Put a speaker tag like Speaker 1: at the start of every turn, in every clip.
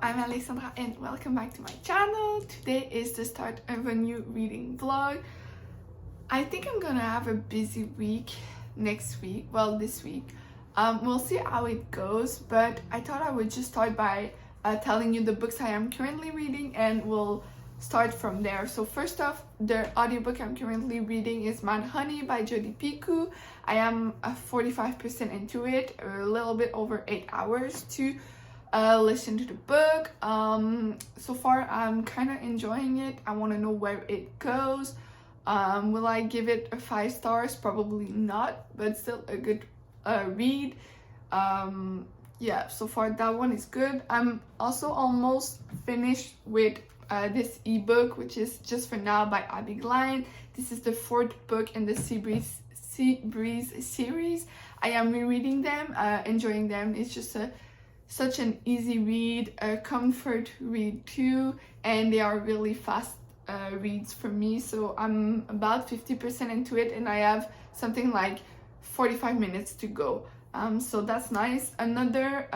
Speaker 1: I'm Alessandra and welcome back to my channel. Today is the start of a new reading vlog. I think I'm gonna have a busy week next week, well this week. We'll see how it goes, but I thought I would just start by telling you the books I am currently reading and we'll start from there. So first off, the audiobook I'm currently reading is Mad Honey by Jodi Picoult. I am 45% into it, a little bit over 8 hours to listen to the book. So far I'm kind of enjoying it. I want to know where it goes. Will I give it a 5 stars? Probably not, but still a good read. Yeah, so far that one is good. I'm also almost finished with this ebook, which is Just for Now by Abby Glein. This is the 4th book in the Sea Breeze series. I am rereading them, enjoying them. It's just such an easy read, a comfort read too, and they are really fast reads for me. So I'm about 50% into it and I have something like 45 minutes to go. So that's nice. Another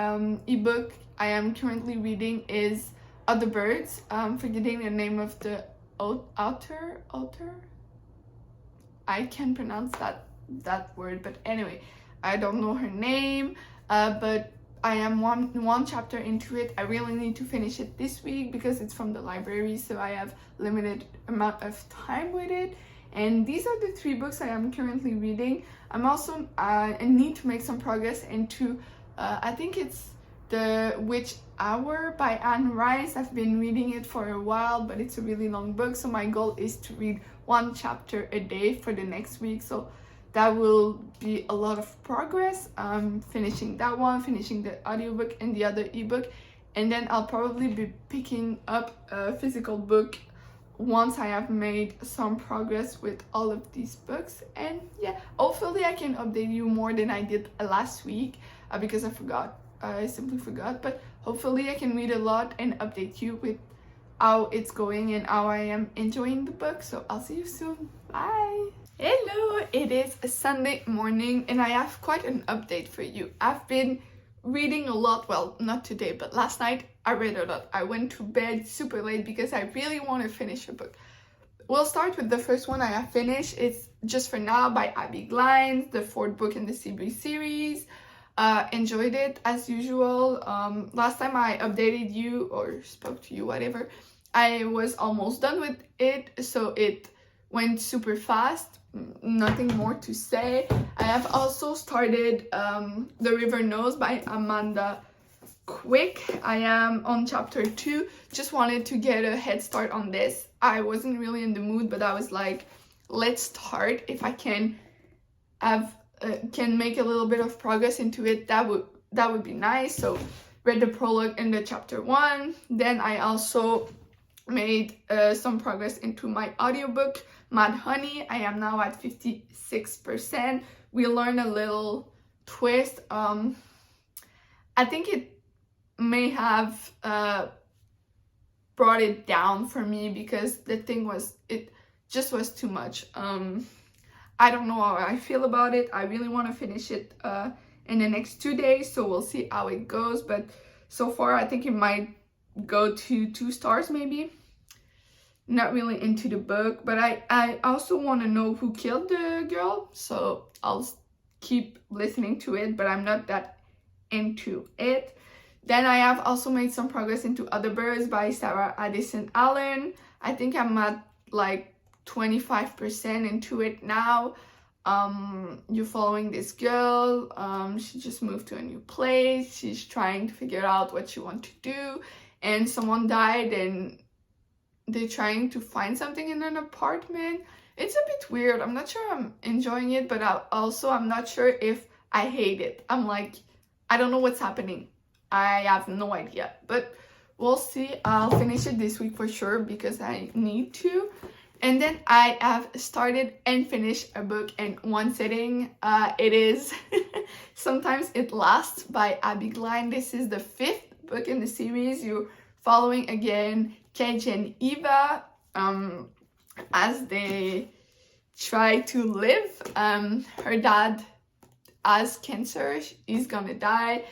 Speaker 1: ebook I am currently reading is Other Birds. I'm forgetting the name of the author. I can't pronounce that word, but anyway, I don't know her name, but I am one chapter into it. I really need to finish it this week because it's from the library, so I have limited amount of time with it. And these are the 3 books I am currently reading. I'm also in need to make some progress into I think it's The Witch Hour by Anne Rice. I've been reading it for a while, but it's a really long book, so my goal is to read 1 chapter a day for the next week. So that will be a lot of progress. Finishing that one, finishing the audiobook and the other ebook, and then I'll probably be picking up a physical book once I have made some progress with all of these books. And yeah, hopefully I can update you more than I did last week because I simply forgot, but hopefully I can read a lot and update you with how it's going and how I am enjoying the book. So I'll see you soon. Bye. Hello, it is a Sunday morning and I have quite an update for you. I've been reading a lot, well, not today, but last night I read a lot. I went to bed super late because I really want to finish a book. We'll start with the first one I have finished. It's Just for Now by Abby Glein, the 4th book in the Sea Breeze series. Enjoyed it as usual. Last time I updated you or spoke to you, whatever, I was almost done with it, so it went super fast. Nothing more to say. I have also started The River Knows by Amanda Quick. I am on chapter 2. Just wanted to get a head start on this. I wasn't really in the mood, but I was like, let's start. If I can make a little bit of progress into it, that would be nice. So read the prologue in the chapter 1. Then I also made some progress into my audiobook Mad Honey. I am now at 56%. We learned a little twist. I think it may have brought it down for me because the thing was, it just was too much. I don't know how I feel about it. I really want to finish it in the next 2 days, so we'll see how it goes. But so far I think it might go to 2 stars maybe. Not really into the book, but I also want to know who killed the girl, so I'll keep listening to it, but I'm not that into it. Then I have also made some progress into Other Birds by Sarah Addison Allen. I think I'm at like 25% into it now. You're following this girl. She just moved to a new place. She's trying to figure out what she wants to do, and someone died and they're trying to find something in an apartment. It's a bit weird. I'm not sure I'm enjoying it, but I'm not sure if I hate it. I'm like, I don't know what's happening. I have no idea, but we'll see. I'll finish it this week for sure because I need to. And then I have started and finished a book in one sitting. It is Sometimes It Lasts by Abby Glein. This is the 5th book in the series. You're following again Cage and Eva as they try to live. Her dad has cancer. He's gonna die.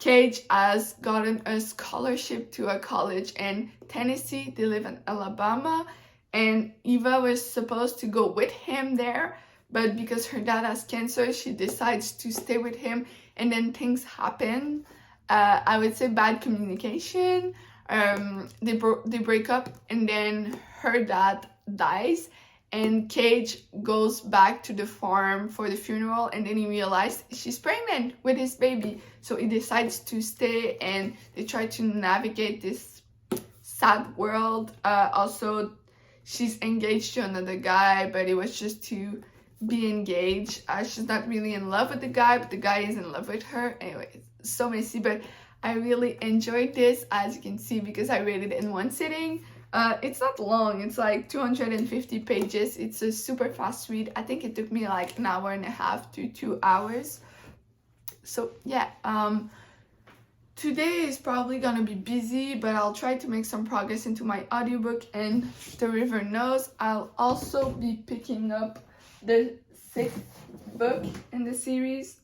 Speaker 1: Cage has gotten a scholarship to a college in Tennessee. They live in Alabama, and Eva was supposed to go with him there, but because her dad has cancer, she decides to stay with him, and then things happen. I would say bad communication. They break up, and then her dad dies, and Cage goes back to the farm for the funeral, and then he realized she's pregnant with his baby. So he decides to stay, and they try to navigate this sad world. Also, she's engaged to another guy, but it was just to be engaged. She's not really in love with the guy, but the guy is in love with her. Anyway, it's so messy, but I really enjoyed this, as you can see, because I read it in one sitting. It's not long, it's like 250 pages. It's a super fast read. I think it took me like an hour and a half to 2 hours. So yeah, today is probably gonna be busy, but I'll try to make some progress into my audiobook and The River Knows. I'll also be picking up the 6th book in the series.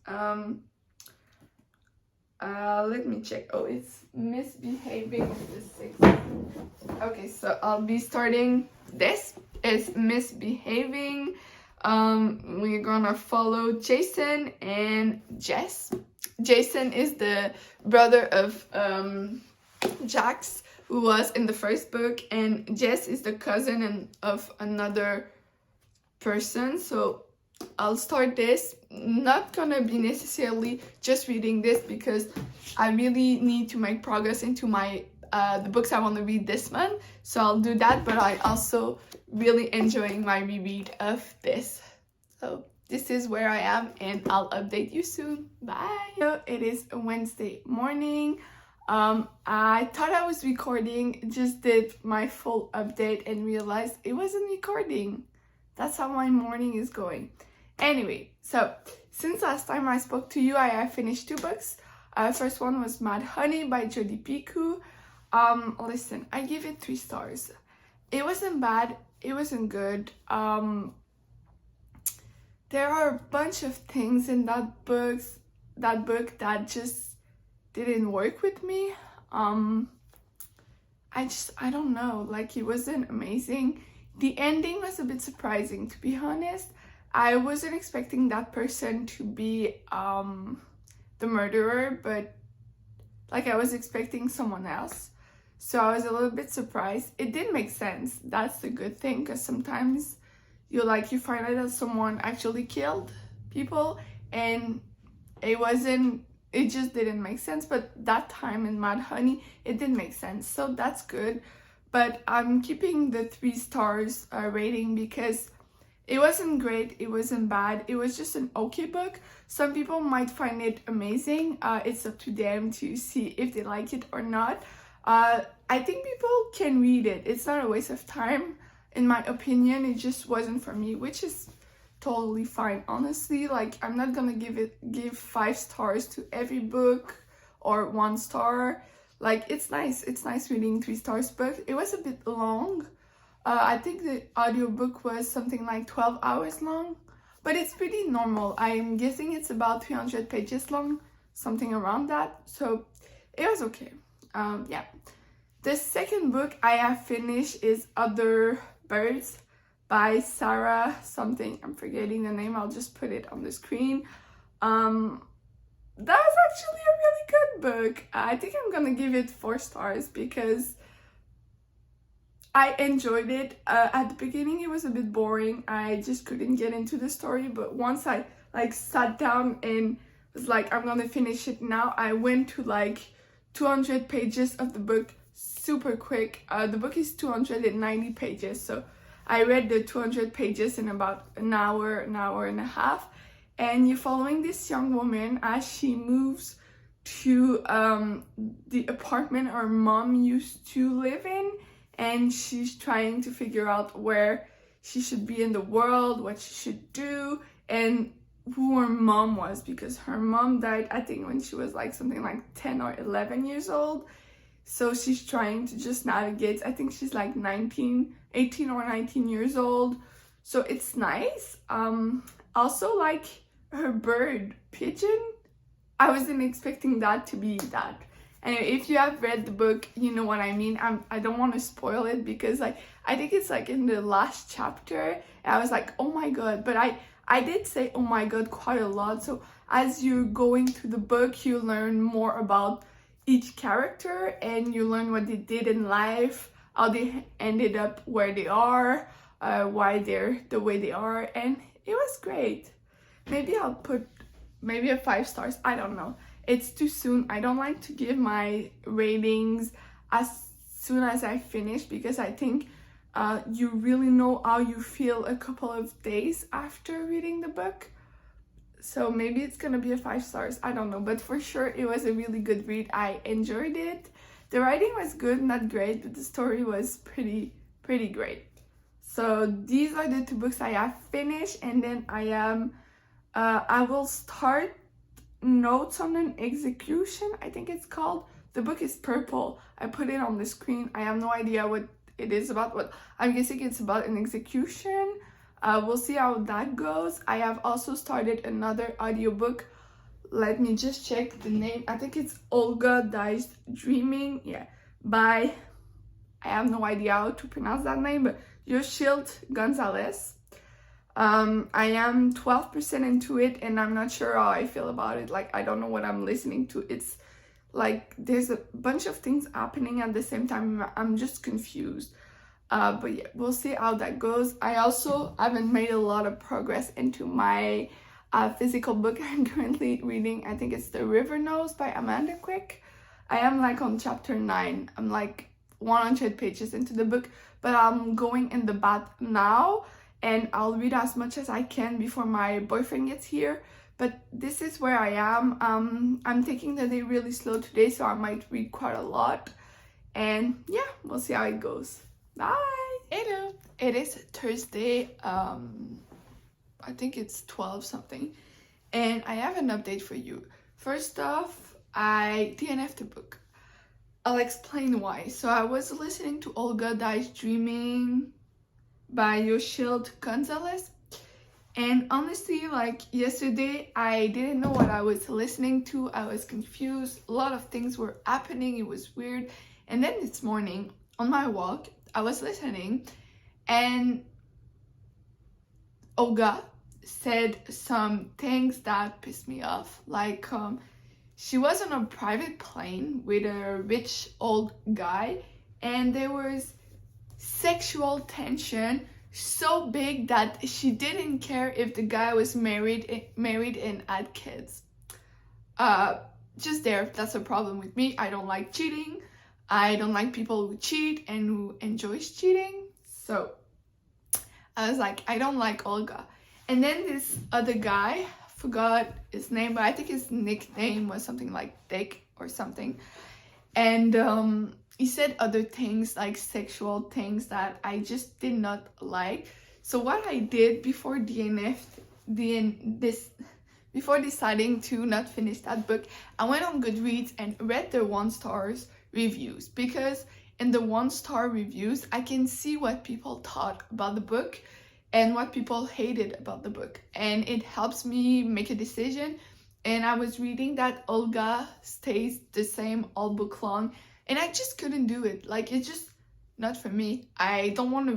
Speaker 1: Let me check. Oh, it's Misbehaving is the 6th. Okay, so I'll be starting this. It's Misbehaving. We're gonna follow Jason and Jess. Jason is the brother of Jax, who was in the first book, and Jess is the cousin of another person. So I'll start this. Not gonna be necessarily just reading this, because I really need to make progress into my the books I want to read this month. So I'll do that, but I also really enjoying my reread of this. So this is where I am, and I'll update you soon. Bye. So it is a Wednesday morning. I thought I was recording, just did my full update and realized it wasn't recording. That's how my morning is going. Anyway, so since last time I spoke to you, I have finished 2 books. First one was Mad Honey by Jodi Picoult. Listen, I give it 3 stars. It wasn't bad, it wasn't good. There are a bunch of things in that book that just didn't work with me. I don't know, like, it wasn't amazing. The ending was a bit surprising, to be honest. I wasn't expecting that person to be the murderer, but like, I was expecting someone else. So I was a little bit surprised. It did make sense. That's the good thing, because sometimes you find out that someone actually killed people, and it just didn't make sense. But that time in Mad Honey, it did make sense. So that's good. But I'm keeping the 3 stars rating, because it wasn't great, it wasn't bad, it was just an okay book. Some people might find it amazing. It's up to them to see if they like it or not. I think people can read it. It's not a waste of time, in my opinion. It just wasn't for me, which is totally fine, honestly. Like, I'm not gonna give 5 stars to every book or 1 star. Like, it's nice reading 3 stars book. It was a bit long. I think the audiobook was something like 12 hours long, but it's pretty normal. I'm guessing it's about 300 pages long, something around that. So it was okay. Yeah. The second book I have finished is Other Birds by Sarah something. I'm forgetting the name. I'll just put it on the screen. That was actually a really good book. I think I'm gonna give it 4 stars, because I enjoyed it. At the beginning, it was a bit boring. I just couldn't get into the story. But once I sat down and was like, I'm gonna finish it now, I went to 200 pages of the book super quick. The book is 290 pages, so I read the 200 pages in about an hour and a half. And you're following this young woman as she moves to the apartment her mom used to live in, and she's trying to figure out where she should be in the world, what she should do, and who her mom was, because her mom died, I think, when she was something like 10 or 11 years old. So she's trying to just navigate. I think she's 18 or 19 years old. So it's nice. Also, her bird, Pigeon, I wasn't expecting that to be that. Anyway, if you have read the book, you know what I mean. I don't want to spoil it because like I think it's like in the last chapter and I was like, oh my god. But I did say oh my god quite a lot. So as you're going through the book, you learn more about each character and you learn what they did in life, how they ended up where they are, why they're the way they are, and it was great. Maybe I'll put maybe a 5 stars. I don't know. It's too soon. I don't like to give my ratings as soon as I finish because I think you really know how you feel a couple of days after reading the book. So maybe it's gonna be a 5 stars. I don't know, but for sure it was a really good read. I enjoyed it. The writing was good, not great, but the story was pretty great. So these are the 2 books I have finished, and then I will start Notes on an Execution, I think it's called. The book is purple. I put it on the screen. I have no idea what it is about, but I'm guessing it's about an execution. We'll see how that goes. I have also started another audiobook. Let me just check the name. I think it's Olga Dies Dreaming. Yeah, by, I have no idea how to pronounce that name, but Yoshild Gonzalez. I am 12% into it and I'm not sure how I feel about it. Like, I don't know what I'm listening to. It's like there's a bunch of things happening at the same time. I'm just confused. But yeah, we'll see how that goes. I also haven't made a lot of progress into my physical book I'm currently reading. I think it's The River Knows by Amanda Quick. I am like on chapter 9. I'm like 100 pages into the book, but I'm going in the bath now and I'll read as much as I can before my boyfriend gets here. But this is where I am. I'm taking the day really slow today, so I might read quite a lot. And yeah, we'll see how it goes. Bye! Hello! It is Thursday, I think it's 12 something, and I have an update for you. First off, I DNF'd the book. I'll explain why. So I was listening to Olga Dies Dreaming by Yoshild Gonzalez, and honestly, like yesterday, I didn't know what I was listening to. I was confused. A lot of things were happening. It was weird. And then this morning, on my walk, I was listening and Olga said some things that pissed me off. Like, she was on a private plane with a rich old guy and there was sexual tension so big that she didn't care if the guy was married and had kids. Just there, that's a problem with me. I don't like cheating. I don't like people who cheat and who enjoys cheating. So I was like, I don't like Olga. And then this other guy, forgot his name, but I think his nickname was something like Dick or something. And he said other things like sexual things that I just did not like. So what I did before before deciding to not finish that book, I went on Goodreads and read the 1-star reviews, because in the 1-star reviews I can see what people thought about the book and what people hated about the book, and it helps me make a decision. And I was reading that Olga stays the same all book long and I just couldn't do it. Like, it's just not for me. I don't want to